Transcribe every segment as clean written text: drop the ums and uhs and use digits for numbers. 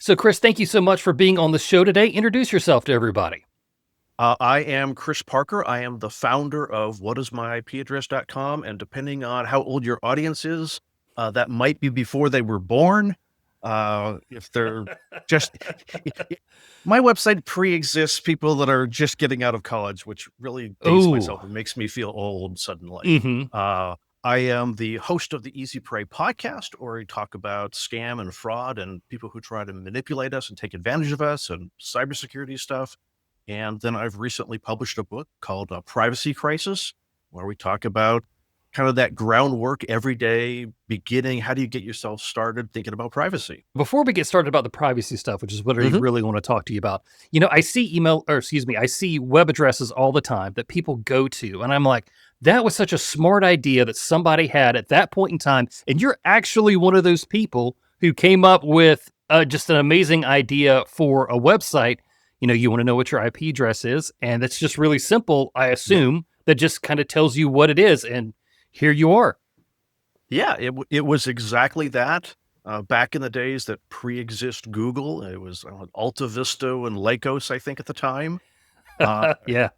So, Chris, thank you so much for being on the show today. Introduce yourself to everybody. I am Chris Parker. I am the founder of whatismyipaddress.com. And depending on how old your audience is, that might be before they were born. If they're just, my website pre-exists people that are just getting out of college, which really dates Oh, myself and makes me feel old suddenly. mm-hmm. I am the host of the Easy Prey podcast, where we talk about scam and fraud and people who try to manipulate us and take advantage of us and cybersecurity stuff. And then I've recently published a book called Privacy Crisis, where we talk about kind of that groundwork every day beginning. How do you get yourself started thinking about privacy? Before we get started about the privacy stuff, which is what I Mm-hmm. really want to talk to you about, I see I see web addresses all the time that people go to, and I'm like, that was such a smart idea that somebody had at that point in time, and you're actually one of those people who came up with just an amazing idea for a website. You want to know what your IP address is, and it's just really simple, I Yeah. assume, that just kind of tells you what it is, and here you are. Yeah, it was exactly that. Back in the days that pre-exist Google, it was Alta Vista and Lycos, I think, at the time. Uh, Yeah.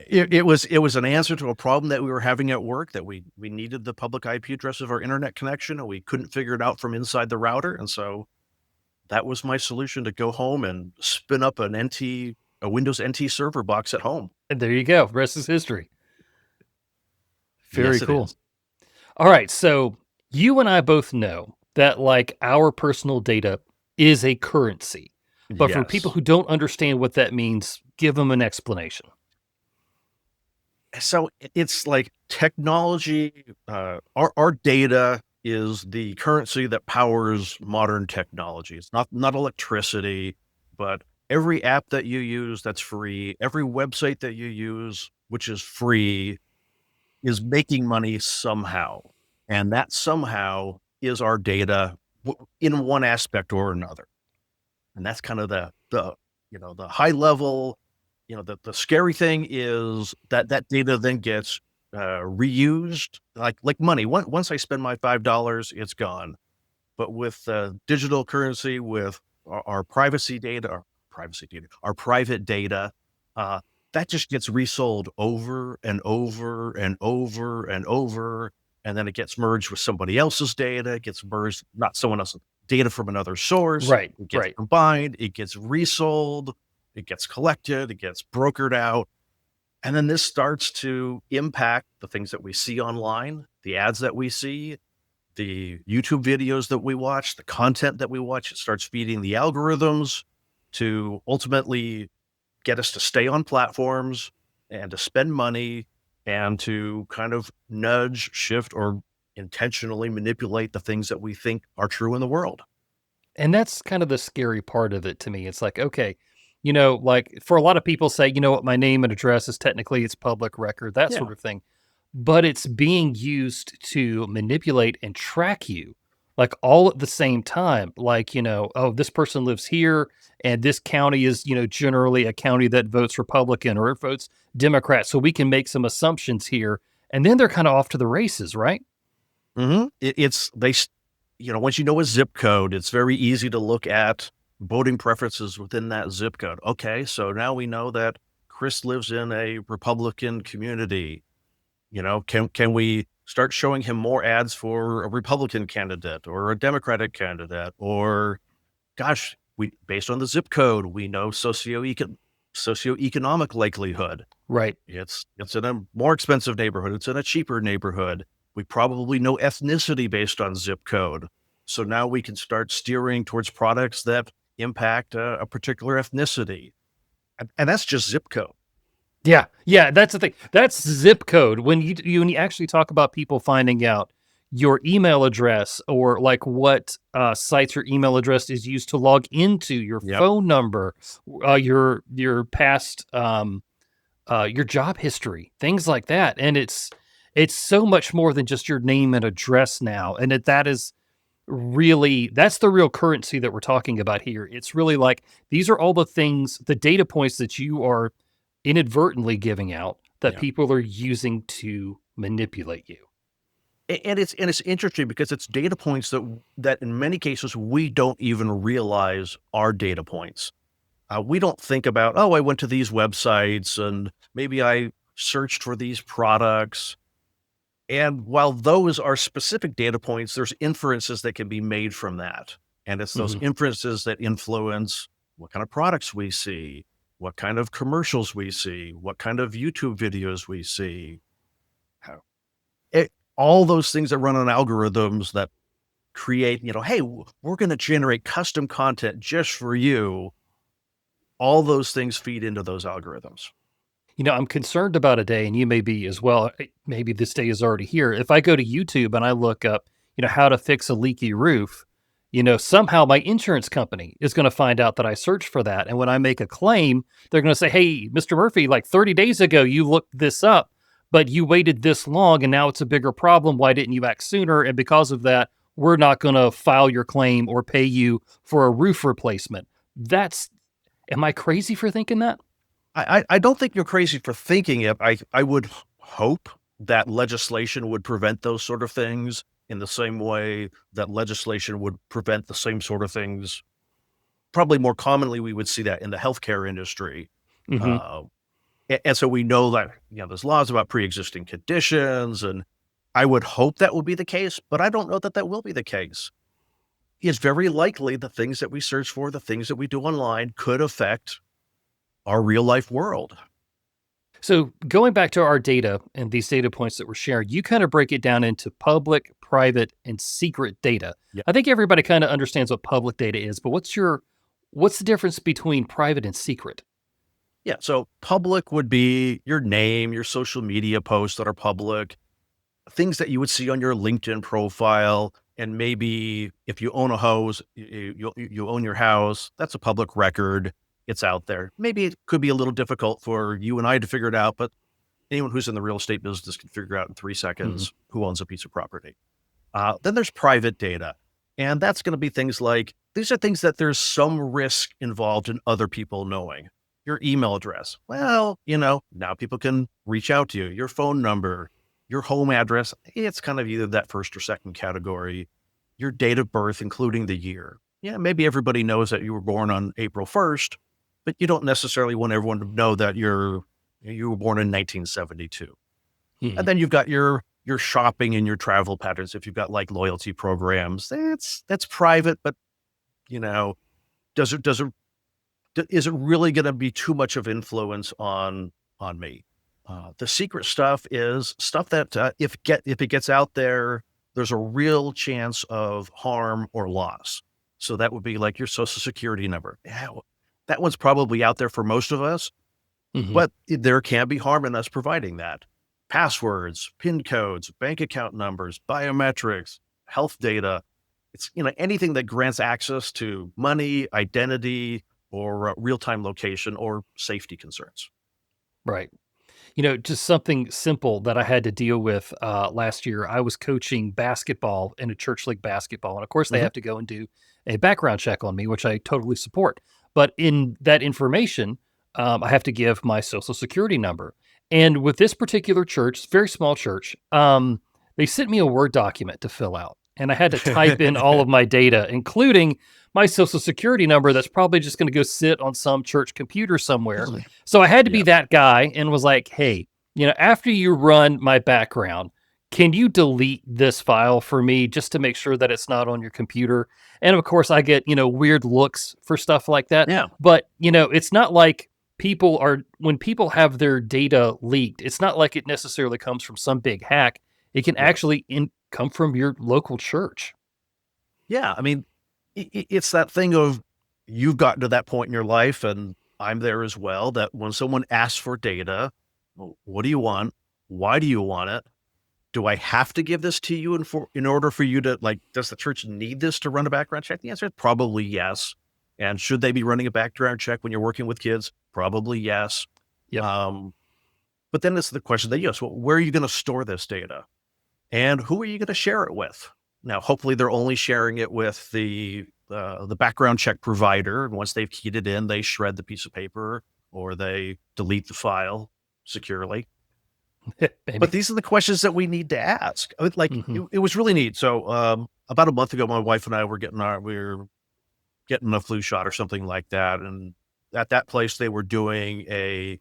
it was an answer to a problem that we were having at work, that we needed the public IP address of our internet connection, and we couldn't figure it out from inside the router. And so that was my solution, to go home and spin up a Windows NT server box at home. And there you go. Rest is history. Very Yes, it cool. is. All right. So you and I both know that like our personal data is a currency. But for people Yes. who don't understand what that means, give them an explanation. So it's like technology. Our data is the currency that powers modern technology. It's not electricity, but every app that you use that's free, every website that you use which is free, is making money somehow, and that somehow is our data in one aspect or another. And that's kind of the high level. The scary thing is that that data then gets reused like money. Once I spend my $5, it's gone. But with digital currency, with our our private data, uh, that just gets resold over and over and over and over. And then it gets merged with somebody else's data. It gets merged, not someone else's data from another source. Right. It gets Right. combined. It gets resold. It gets collected. It gets brokered out. And then this starts to impact the things that we see online, the ads that we see, the YouTube videos that we watch, the content that we watch. It starts feeding the algorithms to ultimately get us to stay on platforms and to spend money and to kind of nudge, shift, or intentionally manipulate the things that we think are true in the world. And that's kind of the scary part of it to me. It's like, okay, like for a lot of people say, you know what, my name and address is technically it's public record, that Yeah. sort of thing. But it's being used to manipulate and track you like all at the same time. Like, oh, this person lives here and this county is, generally a county that votes Republican or it votes Democrat. So we can make some assumptions here. And then they're kind of off to the races, right? It's once you know a zip code, it's very easy to look at voting preferences within that zip code. Okay, so now we know that Chris lives in a Republican community. Can we start showing him more ads for a Republican candidate or a Democratic candidate? Or, gosh, we based on the zip code, we know socioeconomic likelihood. Right. It's in a more expensive neighborhood. It's in a cheaper neighborhood. We probably know ethnicity based on zip code. So now we can start steering towards products that impact a particular ethnicity. And that's just zip code. Yeah, yeah, that's the thing. That's zip code. When you actually talk about people finding out your email address or like what sites your email address is used to log into, your Yep. phone number, your past your job history, things like that, and it's so much more than just your name and address now, and that is really that's the real currency that we're talking about here. It's really like these are all the things, the data points that you are inadvertently giving out that Yeah. people are using to manipulate you. And it's interesting because it's data points that in many cases we don't even realize are data points. We don't think about, oh, I went to these websites and maybe I searched for these products. And while those are specific data points, there's inferences that can be made from that. And it's those Mhm. inferences that influence what kind of products we see, what kind of commercials we see, what kind of YouTube videos we see. How- all those things that run on algorithms that create, hey, we're going to generate custom content just for you. All those things feed into those algorithms. I'm concerned about a day, and you may be as well. Maybe this day is already here. If I go to YouTube and I look up, how to fix a leaky roof, somehow my insurance company is going to find out that I searched for that. And when I make a claim, they're going to say, hey, Mr. Murphy, like 30 days ago, you looked this up, but you waited this long and now it's a bigger problem. Why didn't you act sooner? And because of that, we're not going to file your claim or pay you for a roof replacement. Am I crazy for thinking that? I don't think you're crazy for thinking it. I would hope that legislation would prevent those sort of things in the same way that legislation would prevent the same sort of things. Probably more commonly, we would see that in the healthcare industry. Hmm. Uh, and so we know that, there's laws about pre-existing conditions, and I would hope that will be the case, but I don't know that that will be the case. It's very likely the things that we search for, the things that we do online could affect our real life world. So going back to our data and these data points that we're sharing, you kind of break it down into public, private, and secret data. I think everybody kind of understands what public data is, but what's the difference between private and secret? Yeah. So public would be your name, your social media posts that are public, things that you would see on your LinkedIn profile. And maybe if you own a house, you own your house, that's a public record. It's out there. Maybe it could be a little difficult for you and I to figure it out, but anyone who's in the real estate business can figure out in 3 seconds who owns a piece of property. Then there's private data. And that's going to be things like these are things that there's some risk involved in other people knowing. Your email address. Well, now people can reach out to you. Your phone number, your home address. It's kind of either that first or second category. Your date of birth, including the year. Yeah, maybe everybody knows that you were born on April 1st, but you don't necessarily want everyone to know that you were born in 1972. And Mhm. then you've got your shopping and your travel patterns. If you've got like loyalty programs, that's private, but you know, does it is it really going to be too much of influence on me? The secret stuff is stuff that if it gets out there, there's a real chance of harm or loss. So that would be like your social security number. Yeah, that one's probably out there for most of us, Mhm. but there can be harm in us providing that. Passwords, PIN codes, bank account numbers, biometrics, health data. It's, anything that grants access to money, identity, or real-time location or safety concerns. Right. Just something simple that I had to deal with last year. I was coaching basketball in a church league basketball. And of course, they Mhm. have to go and do a background check on me, which I totally support. But in that information, I have to give my social security number. And with this particular church, very small church, they sent me a Word document to fill out. And I had to type in all of my data, including my social security number that's probably just going to go sit on some church computer somewhere. So I had to be Yeah. that guy and was like, hey, after you run my background, can you delete this file for me just to make sure that it's not on your computer? And of course, I get, weird looks for stuff like that. Yeah. But, it's not like when people have their data leaked, it's not like it necessarily comes from some big hack. It can Yeah. actually come from your local church. Yeah. I mean, it's that thing of you've gotten to that point in your life, and I'm there as well, that when someone asks for data, "Well, what do you want? Why do you want it? Do I have to give this to you in order for you to like, does the church need this to run a background check?" The answer is probably yes. And should they be running a background check when you're working with kids? Probably yes. Yep. Um, but then it's the question that, yes, well, where are you going to store this data? And who are you going to share it with? Now, hopefully they're only sharing it with the background check provider. And once they've keyed it in, they shred the piece of paper or they delete the file securely. But Maybe. these are the questions that we need to ask. Hmm. It was really neat. So about a month ago, my wife and I we were getting a flu shot or something like that, and at that place they were doing a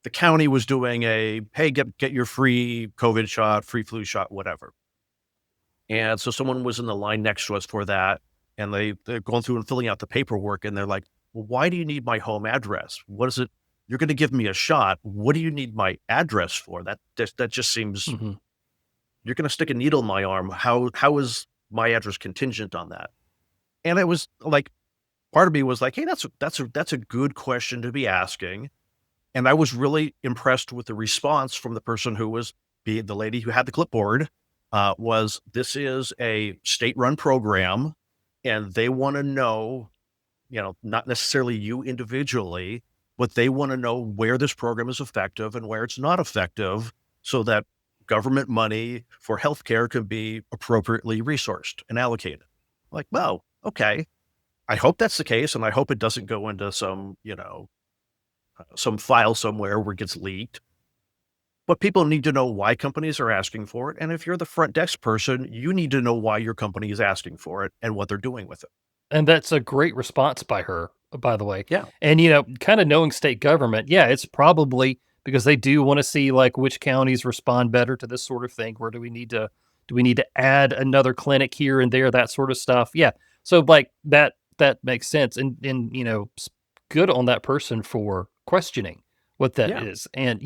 the county was doing a hey get your free COVID shot, free flu shot, whatever. And so someone was in the line next to us for that, and they're going through and filling out the paperwork, and they're like, "Well, why do you need my home address? What is it? You're going to give me a shot. What do you need my address for? That just seems Hmm. you're going to stick a needle in my arm. How is my address contingent on that?" And it was like part of me was like, "Hey, that's a good question to be asking." And I was really impressed with the response from the person who was being the lady who had the clipboard, was this is a state-run program, and they wanna know, not necessarily you individually, but they wanna know where this program is effective and where it's not effective so that government money for healthcare can be appropriately resourced and allocated. Like, "Well, okay. I hope that's the case, and I hope it doesn't go into some file somewhere where it gets leaked. But people need to know why companies are asking for it. And if you're the front desk person, you need to know why your company is asking for it and what they're doing with it." And that's a great response by her, by the way. Yeah. And, kind of knowing state government, yeah, it's probably because they do want to see like which counties respond better to this sort of thing. Where do we need to add another clinic here and there, that sort of stuff. Yeah. So like that makes sense. And good on that person for questioning what that Yeah. is. And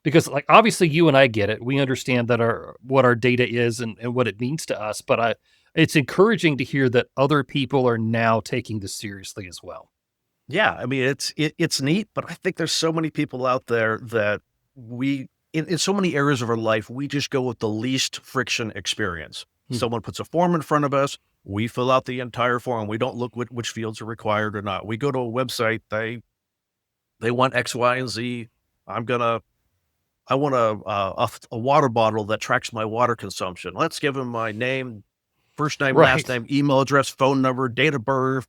because like obviously you and I get it. We understand that our what our data is and what it means to us, but it's encouraging to hear that other people are now taking this seriously as well. Yeah. I mean, it's neat, but I think there's so many people out there that in so many areas of our life, we just go with the least friction experience. Mhm. Someone puts a form in front of us. We fill out the entire form. We don't look which fields are required or not. We go to a website. They want X, Y, and Z. I'm gonna I want a water bottle that tracks my water consumption. Let's give them my name, first name, last Right. name, email address, phone number, date of birth.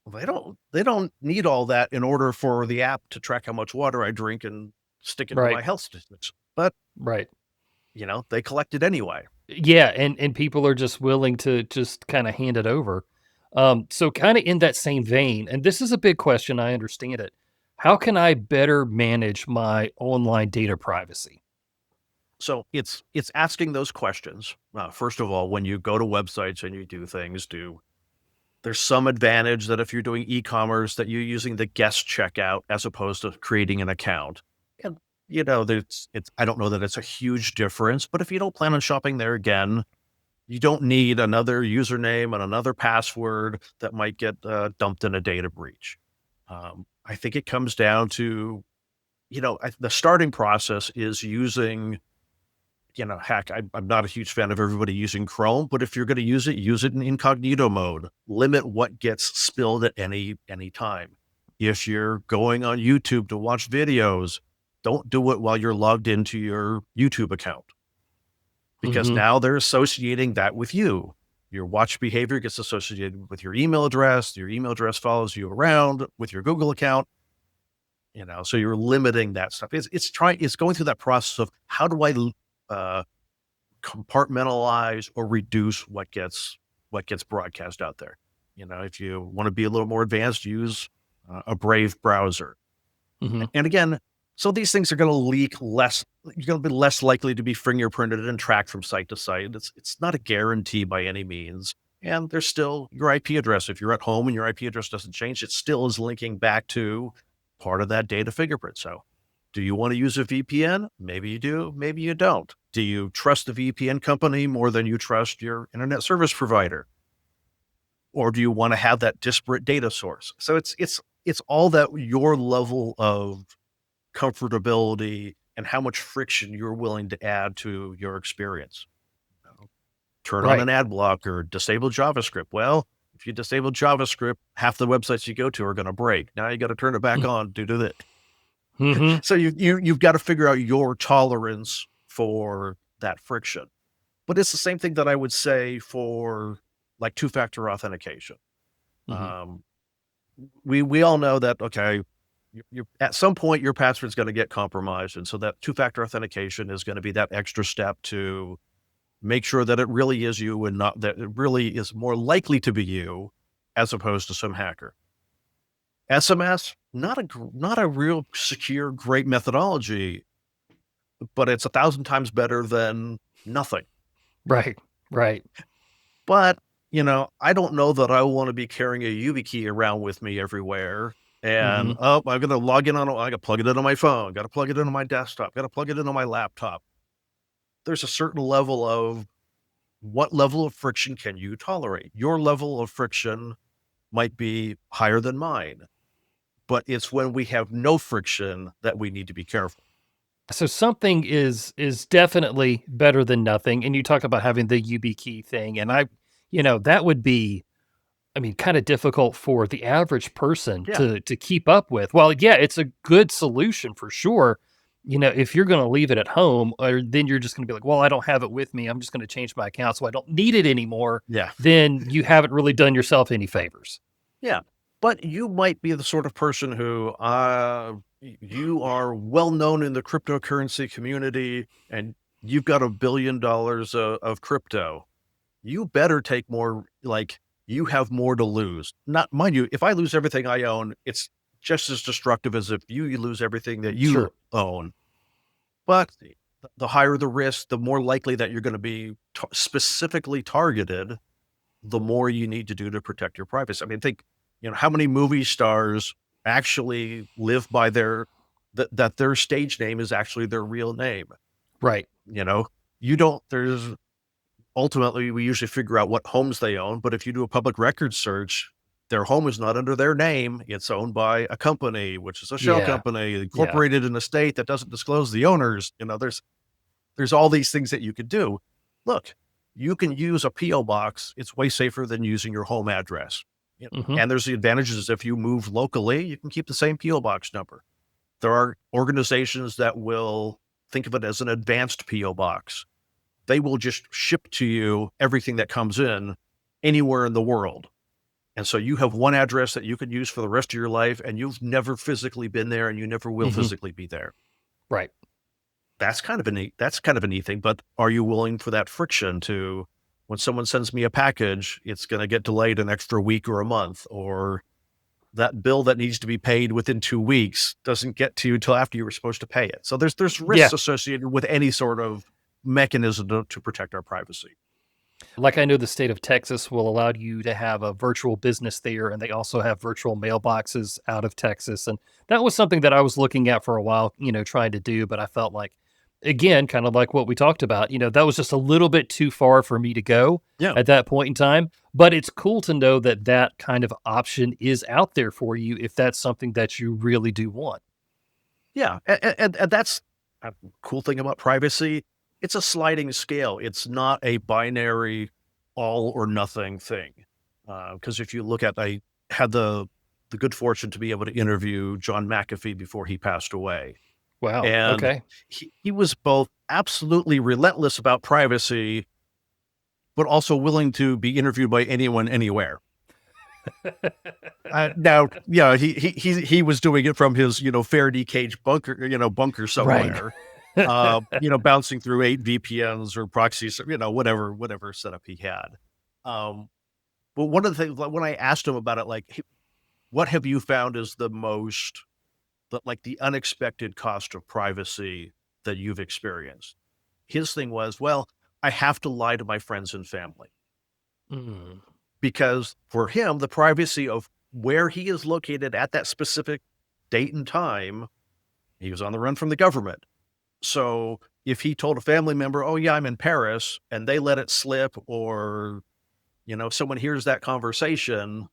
Well, they don't need all that in order for the app to track how much water I drink and stick it into Right. my health statistics. But, Right. they collect it anyway. Yeah, and people are just willing to just kind of hand it over. So kind of in that same vein, and this is a big question, I understand it. How can I better manage my online data privacy? So it's asking those questions. First of all, when you go to websites and you do things, do there's some advantage that if you're doing e-commerce that you're using the guest checkout as opposed to creating an account. And there's it's I don't know that it's a huge difference, but if you don't plan on shopping there again, you don't need another username and another password that might get dumped in a data breach. I think it comes down to, the starting process is using, heck, I'm not a huge fan of everybody using Chrome, but if you're going to use it in incognito mode. Limit what gets spilled at any time. If you're going on YouTube to watch videos, don't do it while you're logged into your YouTube account because Hmm. now they're associating that with you. Your watch behavior gets associated with your email address. Your email address follows you around with your Google account. So you're limiting that stuff. It's going through that process of how do I uh, compartmentalize or reduce what gets broadcast out there. If you want to be a little more advanced, use a Brave browser. Hmm. And again, so these things are going to leak less. You're going to be less likely to be fingerprinted and tracked from site to site. It's not a guarantee by any means. And there's still your IP address. If you're at home and your IP address doesn't change, it still is linking back to part of that data fingerprint. So, do you want to use a VPN? Maybe you do. Maybe you don't. Do you trust the VPN company more than you trust your internet service provider? Or do you want to have that disparate data source? So it's all that your level of comfortability and how much friction you're willing to add to your experience. You know, Turn on Right. an ad blocker, disable JavaScript. Well, if you disable JavaScript, half the websites you go to are going to break. Now you got to turn it back on due to that. Hmm. So you've got to figure out your tolerance for that friction. But it's the same thing that I would say for like two-factor authentication. Hmm. Um, we all know that, okay, You at some point your password's going to get compromised, and so that two-factor authentication is going to be that extra step to make sure that it really is you and not that it really is more likely to be you as opposed to some hacker. SMS, not a real secure, great methodology, but it's 1,000 times better than nothing. Right. Right. But, I don't know that I want to be carrying a YubiKey around with me everywhere. And, Hmm. oh, I'm going to log in I got to plug it into my phone, got to plug it into my desktop, got to plug it into my laptop. There's a certain level of what level of friction can you tolerate? Your level of friction might be higher than mine, but it's when we have no friction that we need to be careful. So something is definitely better than nothing. And you talk about having the UB key thing, and that would be, I mean, kind of difficult for the average person Yeah. to keep up with. Well, yeah, it's a good solution for sure. If you're going to leave it at home, or then you're just going to be like, well, I don't have it with me. I'm just going to change my account so I don't need it anymore. Yeah. Then you haven't really done yourself any favors. Yeah. But you might be the sort of person who, you are well known in the cryptocurrency community and you've got $1 billion of crypto. You better take more, like, you have more to lose. Not, mind you, if I lose everything I own, it's just as destructive as if you lose everything that you Sure. own. But the higher the risk, the more likely that you're going to be specifically targeted, the more you need to do to protect your privacy. I mean, think, how many movie stars actually live by that their stage name is actually their real name. Right. You know, you don't, there's ultimately, we usually figure out what homes they own, but if you do a public record search, their home is not under their name. It's owned by a company, which is a shell Yeah. company Yeah. incorporated in a state that doesn't disclose the owners. There's all these things that you could do. Look, you can use a PO box. It's way safer than using your home address. Hmm. And there's the advantages. If you move locally, you can keep the same PO box number. There are organizations that will think of it as an advanced PO box. They will just ship to you everything that comes in anywhere in the world. And so you have one address that you can use for the rest of your life, and you've never physically been there and you never will Hmm. physically be there. Right. That's kind of a neat thing, but are you willing for that friction to, when someone sends me a package, it's going to get delayed an extra week or a month, or that bill that needs to be paid within 2 weeks doesn't get to you until after you were supposed to pay it. So there's Yeah. risks associated with any sort of mechanism to protect our privacy. Like, I know the state of Texas will allow you to have a virtual business there, and they also have virtual mailboxes out of Texas. And that was something that I was looking at for a while, trying to do. But I felt like, again, kind of like what we talked about, that was just a little bit too far for me to go Yeah. at that point in time. But it's cool to know that that kind of option is out there for you if that's something that you really do want. Yeah, and that's a cool thing about privacy. It's a sliding scale. It's not a binary all or nothing thing. Because if you look at, I had the good fortune to be able to interview John McAfee before he passed away, Wow. and Okay. he was both absolutely relentless about privacy, but also willing to be interviewed by anyone, anywhere. Now, yeah, he was doing it from his, Faraday cage bunker Right. somewhere, bouncing through 8 VPNs or proxies, whatever setup he had. Um, but one of the things, like, when I asked him about it, like, what have you found is the unexpected cost of privacy that you've experienced? His thing was, well, I have to lie to my friends and family. Mm. Because for him, the privacy of where he is located at that specific date and time, he was on the run from the government. So if he told a family member, "Oh yeah, I'm in Paris," and they let it slip, or someone hears that conversation,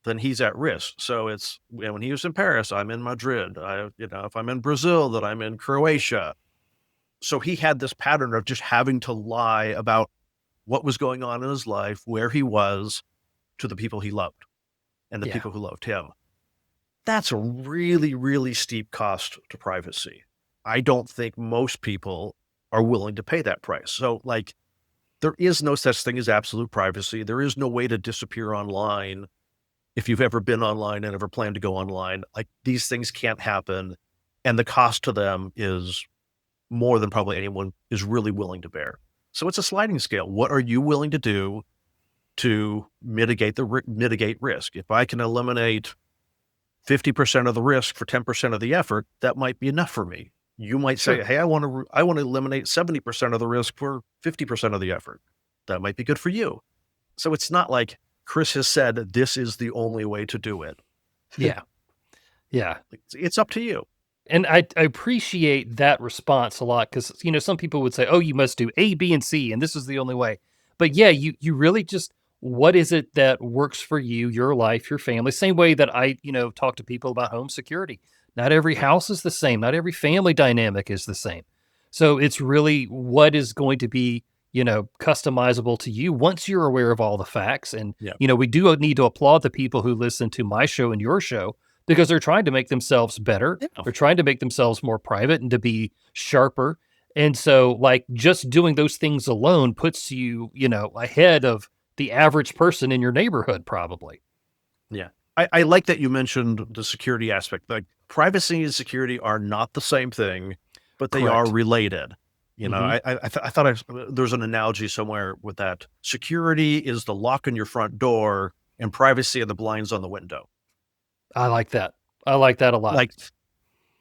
then he's at risk. So it's, when he was in Paris, I'm in Madrid. If I'm in Brazil, that I'm in Croatia. So he had this pattern of just having to lie about what was going on in his life, where he was, to the people he loved and the Yeah. people who loved him. That's a really, really steep cost to privacy. I don't think most people are willing to pay that price. So, like, there is no such thing as absolute privacy. There is no way to disappear online if you've ever been online and ever plan to go online, like these things can't happen. And the cost to them is more than probably anyone is really willing to bear. So it's a sliding scale. What are you willing to do to mitigate risk? If I can eliminate 50% of the risk for 10% of the effort, that might be enough for me. You might say, Sure. "Hey, I want to eliminate 70% of the risk for 50% of the effort." That might be good for you. So it's not like Chris has said this is the only way to do it. Yeah. Yeah. It's up to you. And I appreciate that response a lot because, some people would say, oh, you must do A, B, and C, and this is the only way. But yeah, you really just, what is it that works for you, your life, your family? Same way that I, talk to people about home security. Not every house is the same. Not every family dynamic is the same. So it's really what is going to be, customizable to you once you're aware of all the facts. And, Yeah. we do need to applaud the people who listen to my show and your show because they're trying to make themselves better. Yeah. They're trying to make themselves more private and to be sharper. And so, like, just doing those things alone puts you, ahead of the average person in your neighborhood, probably. Yeah. I like that you mentioned the security aspect. Like privacy and security are not the same thing, but they are Correct. related. Hmm. I thought there's an analogy somewhere with that. Security is the lock on your front door, and privacy are the blinds on the window. I like that. I like that a lot. Like,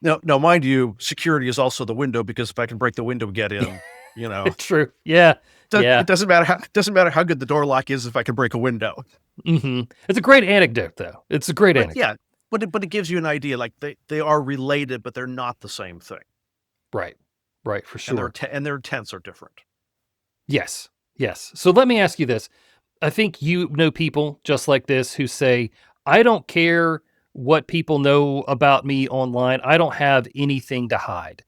no, mind you, security is also the window because if I can break the window and get in, you know, True. Yeah. Yeah. it doesn't matter how good the door lock is if I can break a window. It's a great anecdote, though. It's a great But anecdote. yeah, but it gives you an idea. Like they are related, but they're not the same thing, Right. Right. For sure. and their intents are different. Yes. Yes. So let me ask you this. I think you know people just like this who say, I don't care what people know about me online. I don't have anything to hide.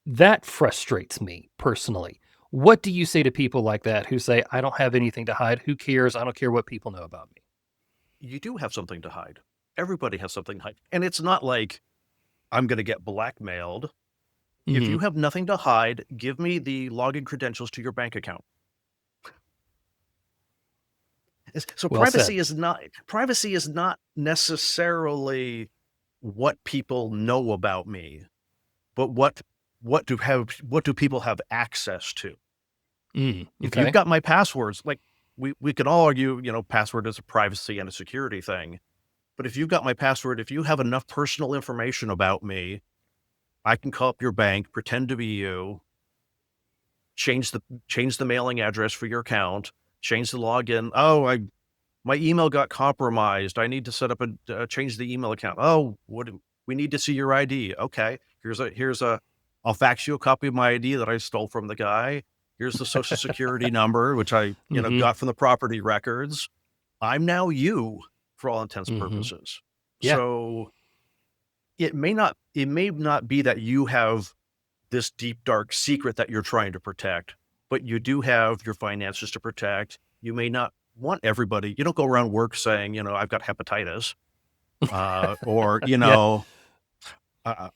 That frustrates me personally. What do you say to people like that who say, I don't have anything to hide? Who cares? I don't care what people know about me. You do have something to hide. Everybody has something to hide, and it's not like I'm going to get blackmailed. If Hmm. you have nothing to hide, give me the login credentials to your bank account. So Well said. privacy is not necessarily what people know about me, but what do people have access to? If you've Okay. got my passwords, like we can all argue, password is a privacy and a security thing. But if you've got my password, if you have enough personal information about me, I can call up your bank, pretend to be you, change the mailing address for your account, change the login. Oh, my email got compromised. I need to set up change the email account. Oh, we need to see your ID. Okay, I'll fax you a copy of my ID that I stole from the guy. Here's the social security number, which I, Hmm. got from the property records. I'm now you for all intents and Hmm. purposes. Yeah. So it may not be that you have this deep, dark secret that you're trying to protect, but you do have your finances to protect. You may not want everybody, you don't go around work saying, I've got hepatitis, or, Yeah. uh,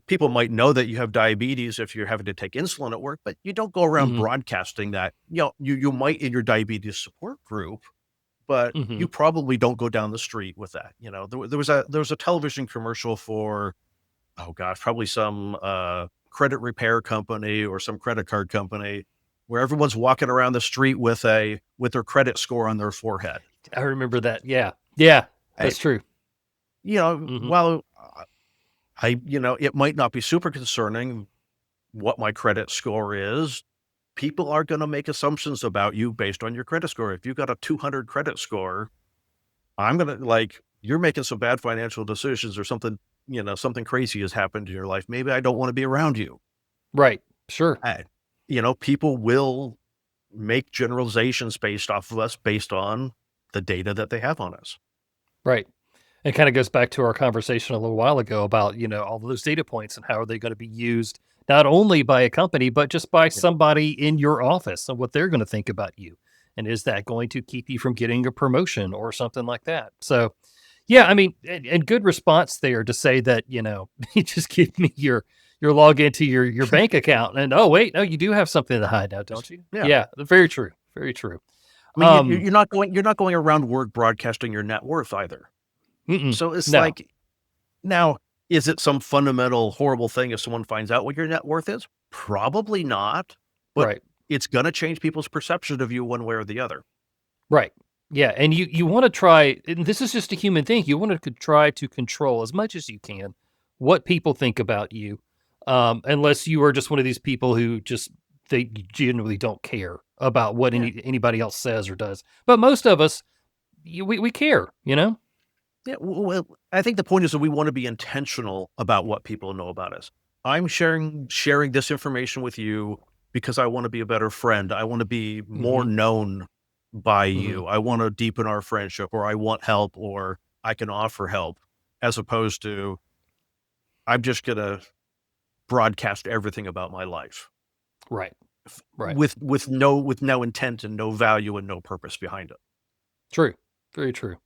people might know that you have diabetes if you're having to take insulin at work, but you don't go around Hmm. broadcasting that. You might in your diabetes support group, but Hmm. you probably don't go down the street with that. There was a television commercial for, oh gosh, probably some credit repair company or some credit card company where everyone's walking around the street with their credit score on their forehead. I remember that. Yeah. Yeah. I, That's true. Hmm. while it might not be super concerning what my credit score is. People are going to make assumptions about you based on your credit score. If you've got a 200 credit score, I'm going to you're making some bad financial decisions or something, something crazy has happened in your life. Maybe I don't want to be around you. Right. Sure. I, people will make generalizations based off of us based on the data that they have on us. Right. It kind of goes back to our conversation a little while ago about, all those data points and how are they going to be used not only by a company, but just by Yeah. somebody in your office and what they're going to think about you. And is that going to keep you from getting a promotion or something like that? So, yeah, I mean, and good response there to say that, you just give me your login to your bank account and oh wait, no, you do have something to hide now, don't you? Yeah. Yeah, very true. Very true. I mean, you're not going around work broadcasting your net worth either. Mm-mm. So it's No. like, now, is it some fundamental horrible thing if someone finds out what your net worth is? Probably not, but Right. it's gonna change people's perception of you one way or the other. Right. Yeah, and you want to try, and this is just a human thing. You want to try to control as much as you can what people think about you, unless you are just one of these people who just they genuinely don't care about what Yeah. anybody else says or does. But most of us, we care, you know. Yeah, well, I think the point is that we wanna be intentional about what people know about us. I'm sharing this information with you because I wanna be a better friend. I wanna be more Hmm. known by Hmm. you. I wanna deepen our friendship, or I want help, or I can offer help, as opposed to, I'm just gonna broadcast everything about my life Right. Right. with no intent and no value and no purpose behind it. True. Very true.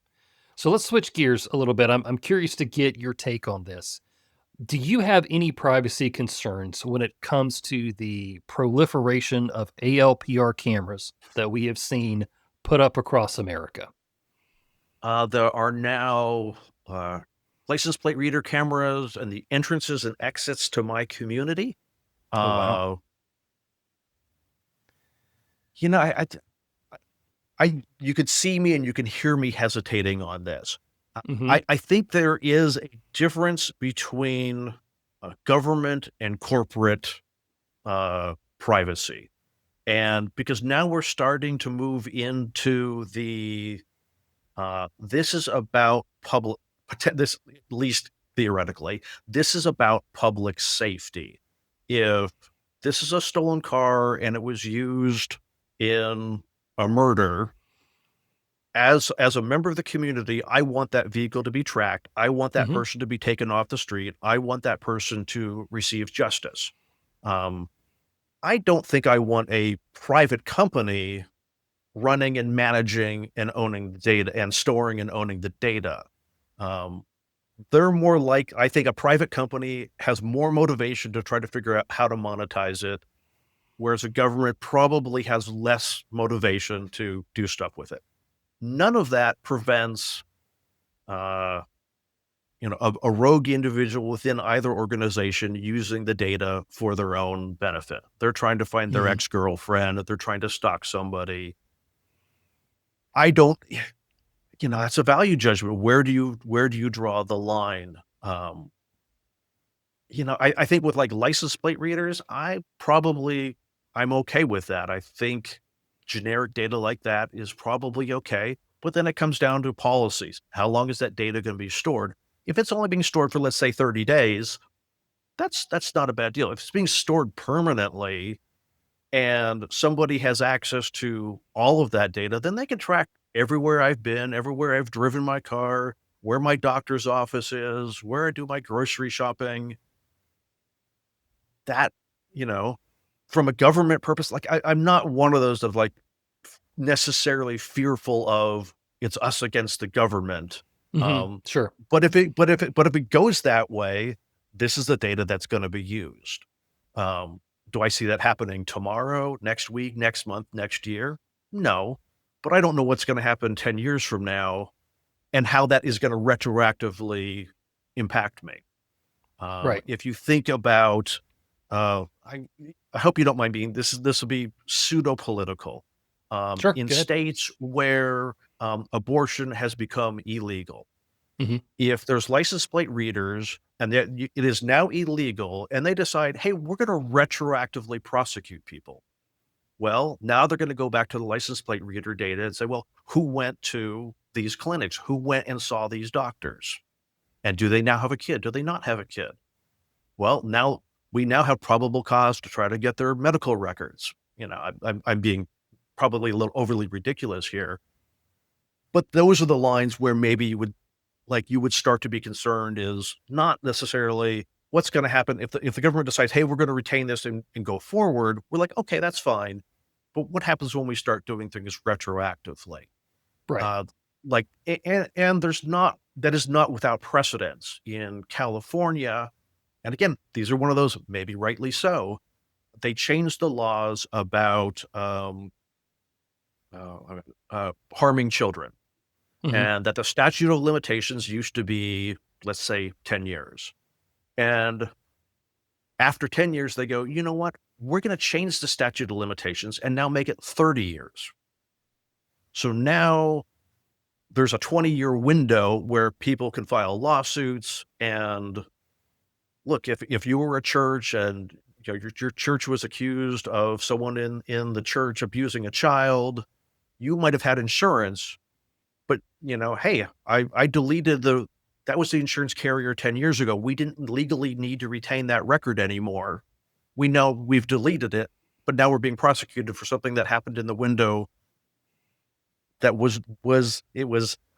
So let's switch gears a little bit. I'm curious to get your take on this. Do you have any privacy concerns when it comes to the proliferation of ALPR cameras that we have seen put up across America? There are now, uh, license plate reader cameras and the entrances and exits to my community. Oh, wow. Uh, you know, you could see me and you can hear me hesitating on this. Mhm. I think there is a difference between, government and corporate, privacy. And because now we're starting to move into this is about this, at least theoretically, this is about public safety. If this is a stolen car and it was used in a murder, as a member of the community, I want that vehicle to be tracked. I want that Mhm. person to be taken off the street. I want that person to receive justice. Um, I don't think I want a private company running and managing and owning the data and storing and owning the data. Um, they're more like, I think a private company has more motivation to try to figure out how to monetize it, whereas a government probably has less motivation to do stuff with it. None of that prevents, uh, a rogue individual within either organization using the data for their own benefit. They're trying to find their Mhm. ex-girlfriend, they're trying to stalk somebody. I don't that's a value judgment. Where do you draw the line? I think with, like, license plate readers, I'm okay with that. I think generic data like that is probably okay, but then it comes down to policies. How long is that data gonna be stored? If it's only being stored for, let's say, 30 days, that's not a bad deal. If it's being stored permanently and somebody has access to all of that data, then they can track everywhere I've been, everywhere I've driven my car, where my doctor's office is, where I do my grocery shopping. That, you know, from a government purpose, like, I'm not one of those of, like, necessarily fearful of it's us against the government. Mhm. Um, Sure. but if it goes that way, this is the data that's gonna be used. Um, do I see that happening tomorrow, next week, next month, next year? No, but I don't know what's gonna happen 10 years from now and how that is gonna retroactively impact me. Right. If you think about, uh, I I hope you don't mind being this will be pseudo political. Sure. In Go ahead. states where abortion has become illegal, Mhm. if there's license plate readers and it is now illegal, and they decide, hey, we're going to retroactively prosecute people. Well, now they're going to go back to the license plate reader data and say, well, who went to these clinics? Who went and saw these doctors? And do they now have a kid? Do they not have a kid? Well, now we now have probable cause to try to get their medical records. I'm being probably a little overly ridiculous here, but those are the lines where maybe you would start to be concerned, is not necessarily what's going to happen if the government decides, hey, we're going to retain this and go forward. We're like, okay, that's fine. But what happens when we start doing things retroactively? Right. Uh, and there's not that is not without precedence in California. And again, these are one of those, maybe rightly so, they changed the laws about, harming children. Mhm. and that the statute of limitations used to be, let's say, 10 years. And after 10 years, they go, you know what? We're going to change the statute of limitations and now make it 30 years. So now there's a 20-year window where people can file lawsuits. And look, if you were a church and your church was accused of someone in the church abusing a child, you might have had insurance, but hey, I deleted that was the insurance carrier 10 years ago. We didn't legally need to retain that record anymore. We know we've deleted it, but now we're being prosecuted for something that happened in the window that was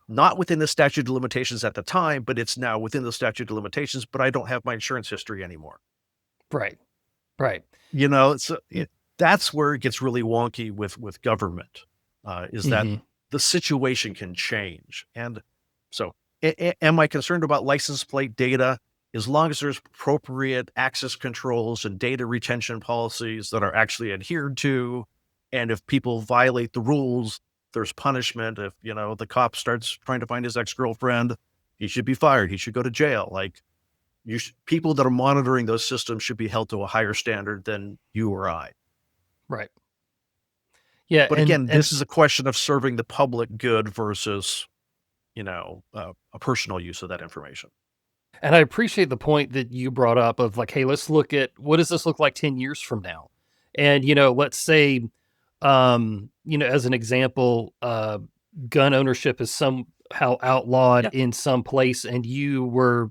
not within the statute of limitations at the time, but it's now within the statute of limitations, but I don't have my insurance history anymore. Right. Right. So that's where it gets really wonky with government, is that Mhm. the situation can change. And so, am I concerned about license plate data? As long as there's appropriate access controls and data retention policies that are actually adhered to, and if people violate the rules, there's punishment. If the cop starts trying to find his ex-girlfriend, he should be fired. He should go to jail. Like, people that are monitoring those systems should be held to a higher standard than you or I. Right. Yeah, But and again, and this is a question of serving the public good versus, a personal use of that information. And I appreciate the point that you brought up of like, hey, let's look at what does this look like 10 years from now? And, let's say, as an example, gun ownership is somehow outlawed Yeah. in some place. And you were,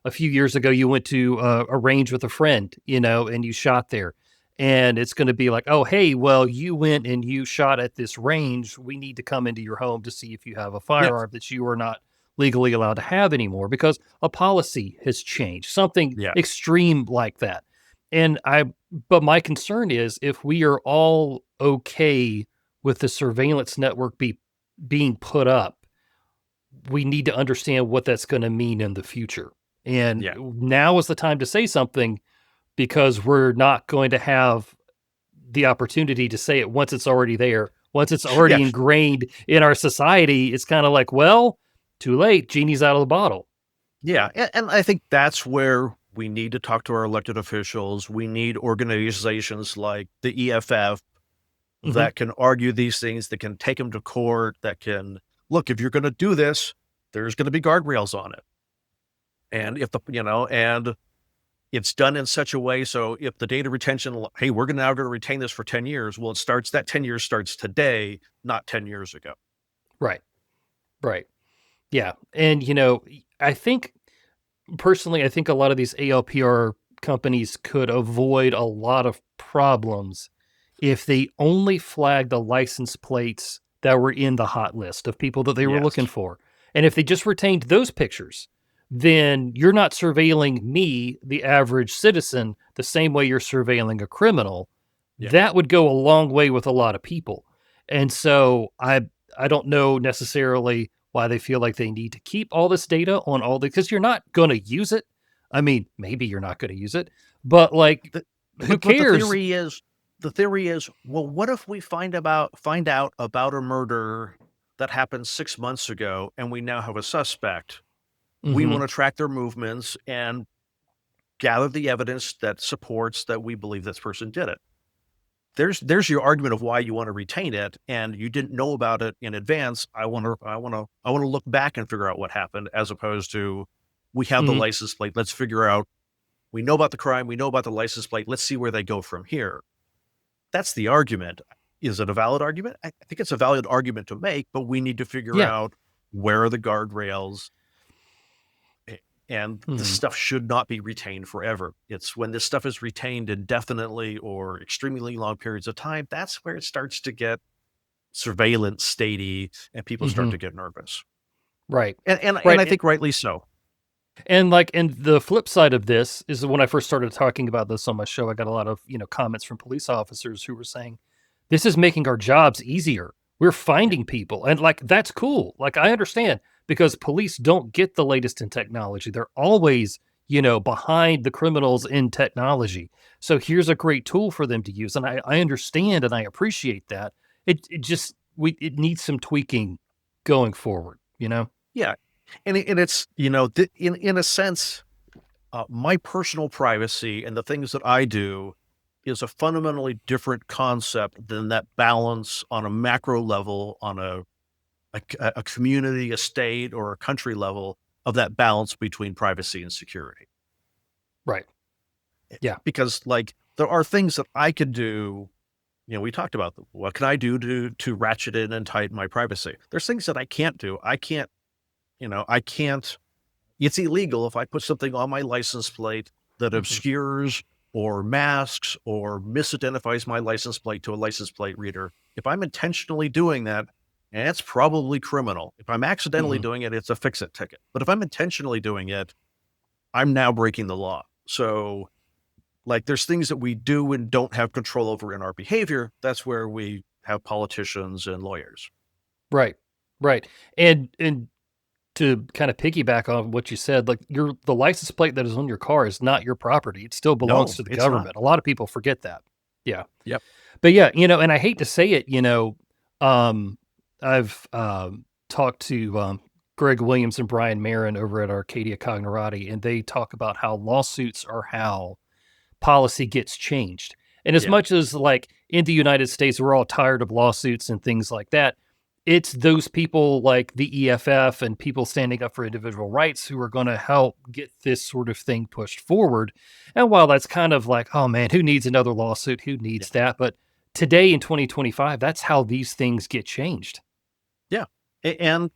a few years ago, you went to a range with a friend, and you shot there. And it's going to be like, oh, hey, well, you went and you shot at this range. We need to come into your home to see if you have a Yeah. firearm that you are not legally allowed to have anymore because a policy has changed, something Yeah. extreme like that. And but my concern is if we are all okay with the surveillance network being put up, we need to understand what that's going to mean in the future. And Yeah. now is the time to say something because we're not going to have the opportunity to say it once it's already there. Once it's Yeah. already ingrained in our society, it's kind of like, well, too late. Genie's out of the bottle. Yeah. And I think that's where we need to talk to our elected officials. We need organizations like the EFF Mhm. that can argue these things, that can take them to court, that can look, if you're going to do this, there's going to be guardrails on it. And and it's done in such a way. So if the data retention, hey, we're now going to retain this for 10 years. Well, that 10 years starts today, not 10 years ago. Right. Right. Yeah. And, I think personally, I think a lot of these ALPR companies could avoid a lot of problems if they only flagged the license plates that were in the hot list of people that they were looking Yes. for. And if they just retained those pictures, then you're not surveilling me, the average citizen, the same way you're surveilling a criminal. Yeah. That would go a long way with a lot of people. And so I don't know necessarily why they feel like they need to keep all this data on all the because you're not going to use it. I mean, maybe you're not going to use it, but like, The, who but the cares? theory is, well, what if we find out about a murder that happened 6 months ago, and we now have a suspect? We Hmm. want to track their movements and gather the evidence that supports that we believe this person did it. There's your argument of why you want to retain it, and you didn't know about it in advance. I want to look back and figure out what happened, as opposed to we have the Hmm. license plate. Let's figure out. We know about the crime. We know about the license plate. Let's see where they go from here. That's the argument. Is it a valid argument? I think it's a valid argument to make, but we need to figure Yeah. out where are the guardrails, and this Hmm. stuff should not be retained forever. It's when this stuff is retained indefinitely or extremely long periods of time, that's where it starts to get surveillance statey and people start Hmm. to get nervous. Right. And Right. I think rightly so. And the flip side of this is when I first started talking about this on my show, I got a lot of, comments from police officers who were saying, this is making our jobs easier. We're Yeah. finding people. And like, that's cool. Like, I understand because police don't get the latest in technology. They're always, behind the criminals in technology. So here's a great tool for them to use. And I understand and I appreciate that. It just, it needs some tweaking going forward, you know? Yeah. And it's, in a sense, my personal privacy and the things that I do is a fundamentally different concept than that balance on a macro level, on a community, a state, or a country level of that balance between privacy and security. Right. Yeah. Because like there are things that I could do. We talked about what can I do to ratchet in and tighten my privacy. There's things that I can't do. I can't. It's illegal if I put something on my license plate that Mhm. obscures or masks or misidentifies my license plate to a license plate reader. If I'm intentionally doing that, it's probably criminal. If I'm accidentally Mhm. doing it, it's a fix it ticket. But if I'm intentionally doing it, I'm now breaking the law. So, like, there's things that we do and don't have control over in our behavior. That's where we have politicians and lawyers. Right. Right. And to kind of piggyback on what you said, like the license plate that is on your car is not your property. It still belongs No, to the it's not. government. A lot of people forget that. Yeah. Yep. But yeah, and I hate to say it, um, I've talked to Greg Williams and Brian Marin over at Arcadia Cognerati, and they talk about how lawsuits are how policy gets changed. And as Yeah. much as like in the United States, we're all tired of lawsuits and things like that, it's those people like the EFF and people standing up for individual rights who are going to help get this sort of thing pushed forward. And while that's kind of like, oh man, who needs another lawsuit? Who Yeah. needs that? But today in 2025, that's how these things get changed. Yeah. And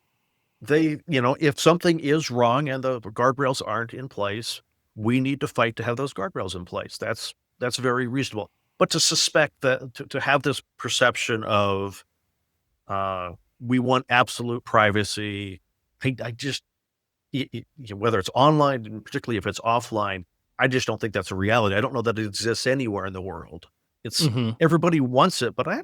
if something is wrong and the guardrails aren't in place, we need to fight to have those guardrails in place. That's very reasonable. But to suspect that to have this perception of uh, we want absolute privacy, I just whether it's online and particularly if it's offline, I just don't think that's a reality. I don't know that it exists anywhere in the world. It's Hmm. everybody wants it, but I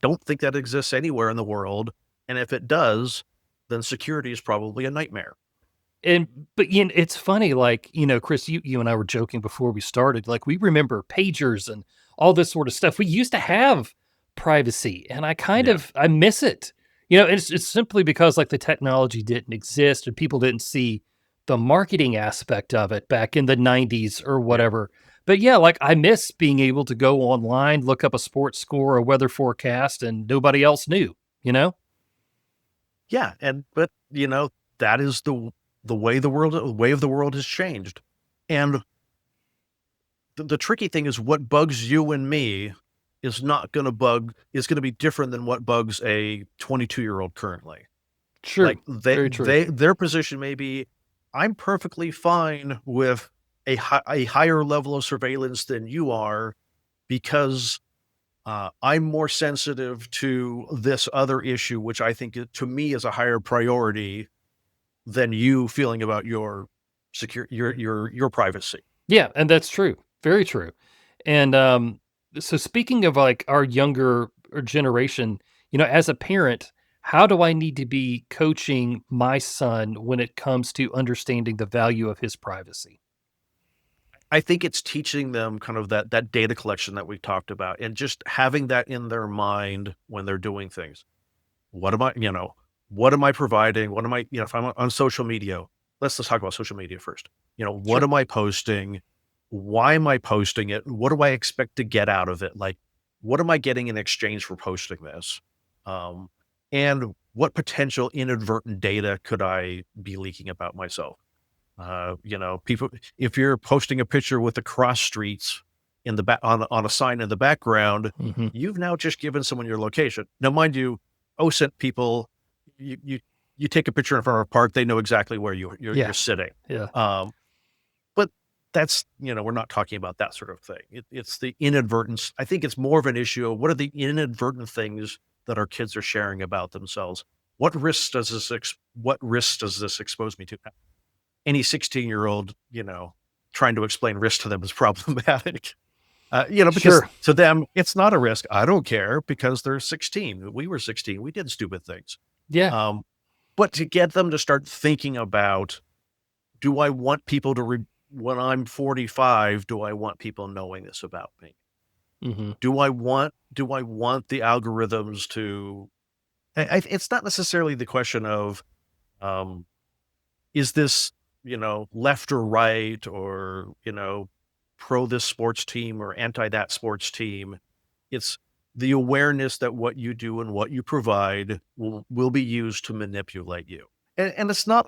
don't think that exists anywhere in the world. And if it does, then security is probably a nightmare. And but it's funny, like, Chris, you and I were joking before we started. Like, we remember pagers and all this sort of stuff. We used to have privacy, and Yeah, I miss it. It's simply because like the technology didn't exist and people didn't see the marketing aspect of it back in the 90s or yeah, whatever. But yeah, like I miss being able to go online, look up a sports score, a weather forecast, and nobody else knew, you know? yeah. And but that is the way of the world has changed. And the tricky thing is what bugs you and me is going to be different than what bugs a 22-year-old currently. True. Like Very true. their position may be, I'm perfectly fine with a higher level of surveillance than you are because I'm more sensitive to this other issue, which I think to me is a higher priority than you feeling about your secure your privacy. Yeah, and that's true. Very true. And so speaking of like our younger generation, as a parent, how do I need to be coaching my son when it comes to understanding the value of his privacy? I think it's teaching them kind of that data collection that we talked about and just having that in their mind when they're doing things. What am I providing? What am I, if I'm on social media, let's talk about social media first. What Sure. am I posting? Why am I posting it? What do I expect to get out of it? Like, what am I getting in exchange for posting this? Um, and what potential inadvertent data could I be leaking about myself? People, if you're posting a picture with the cross streets in the back on a sign in the background, Hmm. you've now just given someone your location. Now, mind you, OSINT people, you you you take a picture in front of a park, they know exactly where you're Yeah. sitting. Yeah. Um, but that's we're not talking about that sort of thing. It's the inadvertence. I think it's more of an issue of what are the inadvertent things that our kids are sharing about themselves. What risks does this expose me to? Any 16-year-old, trying to explain risk to them is problematic. Because Sure. to them, it's not a risk. I don't care because they're 16. We were 16. We did stupid things. Yeah. Um, but to get them to start thinking about, do I want people when I'm 45, do I want people knowing this about me? Hmm. Do I want the algorithms to It's not necessarily the question of, um, is this, left or right, or, pro this sports team or anti that sports team. It's the awareness that what you do and what you provide will be used to manipulate you. And it's not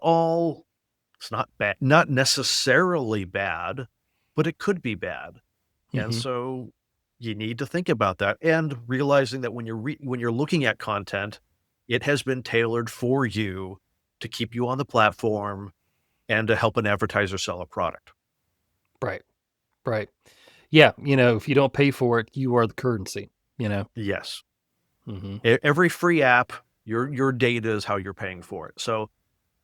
bad, not necessarily bad, but it could be bad. And Hmm. so you need to think about that, and realizing that when you're looking at content, it has been tailored for you to keep you on the platform and to help an advertiser sell a product. Right. Right. Yeah. If you don't pay for it, you are the currency, you know? Yes. Hmm. Every free app, your data is how you're paying for it. So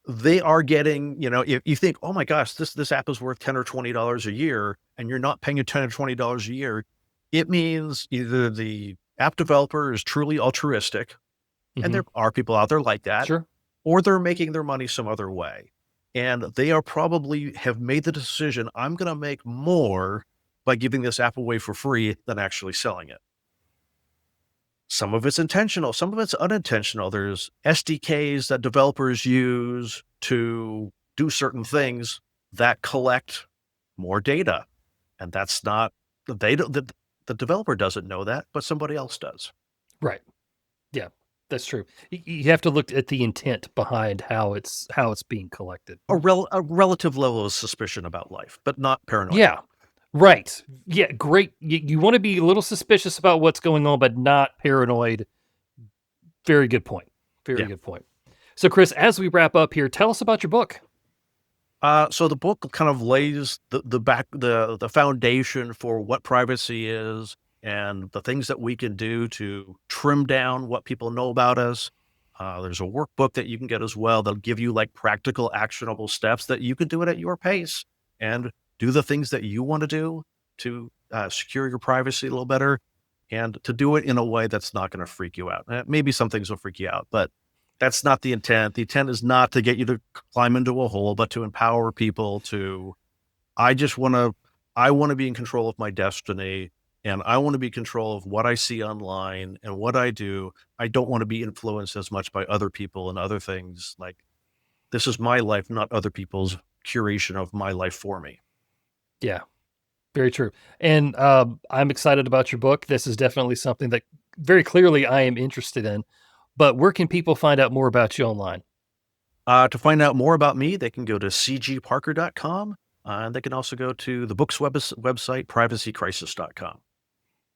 they are getting, if you think, oh my gosh, this app is worth 10 or $20 a year, and you're not paying a 10 or $20 a year, it means either the app developer is truly altruistic, and Hmm. there are people out there like that, Sure. or they're making their money some other way. And they are probably have made the decision, I'm going to make more by giving this app away for free than actually selling it. Some of it's intentional, some of it's unintentional. There's SDKs that developers use to do certain things that collect more data. And that's not, they don't, the developer doesn't know that, but somebody else does. Right. Yeah. That's true. You have to look at the intent behind how it's being collected. A relative level of suspicion about life, but not paranoia. Yeah. Right. Yeah. Great. You want to be a little suspicious about what's going on, but not paranoid. Very good point. Very Yeah. good point. So, Chris, as we wrap up here, tell us about your book. So the book kind of lays the foundation for what privacy is and the things that we can do to trim down what people know about us. There's a workbook that you can get as well that'll give you like practical, actionable steps that you can do it at your pace and do the things that you want to do to secure your privacy a little better, and to do it in a way that's not going to freak you out. Maybe some things will freak you out, but that's not the intent. The intent is not to get you to climb into a hole, but to empower people to, I just want to, I want to be in control of my destiny, and I want to be in control of what I see online and what I do. I don't want to be influenced as much by other people and other things. Like, this is my life, not other people's curation of my life for me. Yeah. Very true. And I'm excited about your book. This is definitely something that very clearly I am interested in. But where can people find out more about you online? To find out more about me, they can go to cgparker.com. And they can also go to the book's website, privacycrisis.com.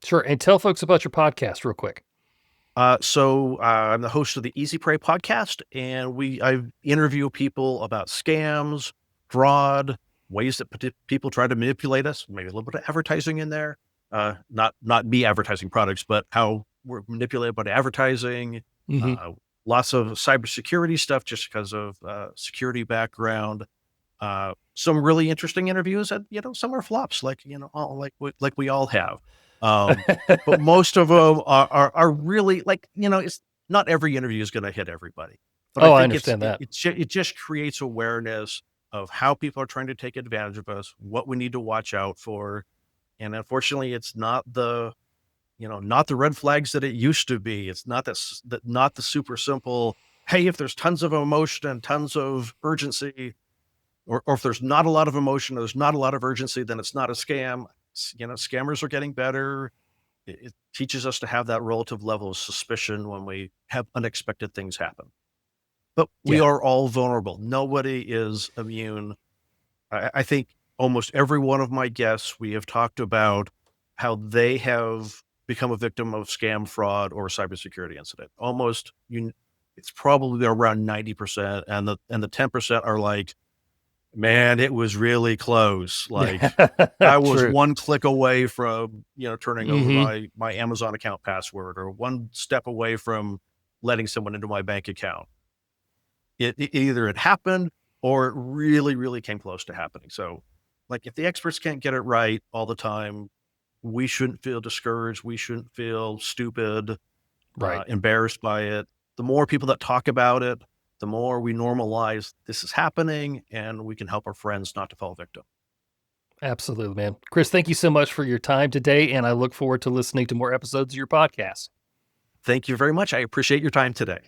Sure. And tell folks about your podcast real quick. I'm the host of the Easy Prey podcast, and I interview people about scams, fraud, ways that people try to manipulate us. Maybe a little bit of advertising in there. Not me advertising products, but how we're manipulated by advertising. Hmm. Uh, Lots of cybersecurity stuff, just because of security background. Some really interesting interviews, and some are flops, like like we all have. Um, but most of them are really, like, it's not every interview is going to hit everybody, but I Oh, I think understand that. it just creates awareness of how people are trying to take advantage of us, what we need to watch out for, and unfortunately, it's not not the red flags that it used to be. It's not not the super simple. Hey, if there's tons of emotion and tons of urgency, or if there's not a lot of emotion, or there's not a lot of urgency, then it's not a scam. Scammers are getting better. It teaches us to have that relative level of suspicion when we have unexpected things happen. But we Yeah. are all vulnerable. Nobody is immune. I think almost every one of my guests, we have talked about how they have become a victim of scam, fraud, or a cybersecurity incident. It's probably around 90%, and the 10% are like, man, it was really close. Like, I was True. one click away from, turning over Hmm. my Amazon account password, or one step away from letting someone into my bank account. Either it happened, or it really, really came close to happening. So, like, if the experts can't get it right all the time, we shouldn't feel discouraged. We shouldn't feel stupid, Right. embarrassed by it. The more people that talk about it, the more we normalize this is happening, and we can help our friends not to fall victim. Absolutely, man. Chris, thank you so much for your time today. And I look forward to listening to more episodes of your podcast. Thank you very much. I appreciate your time today.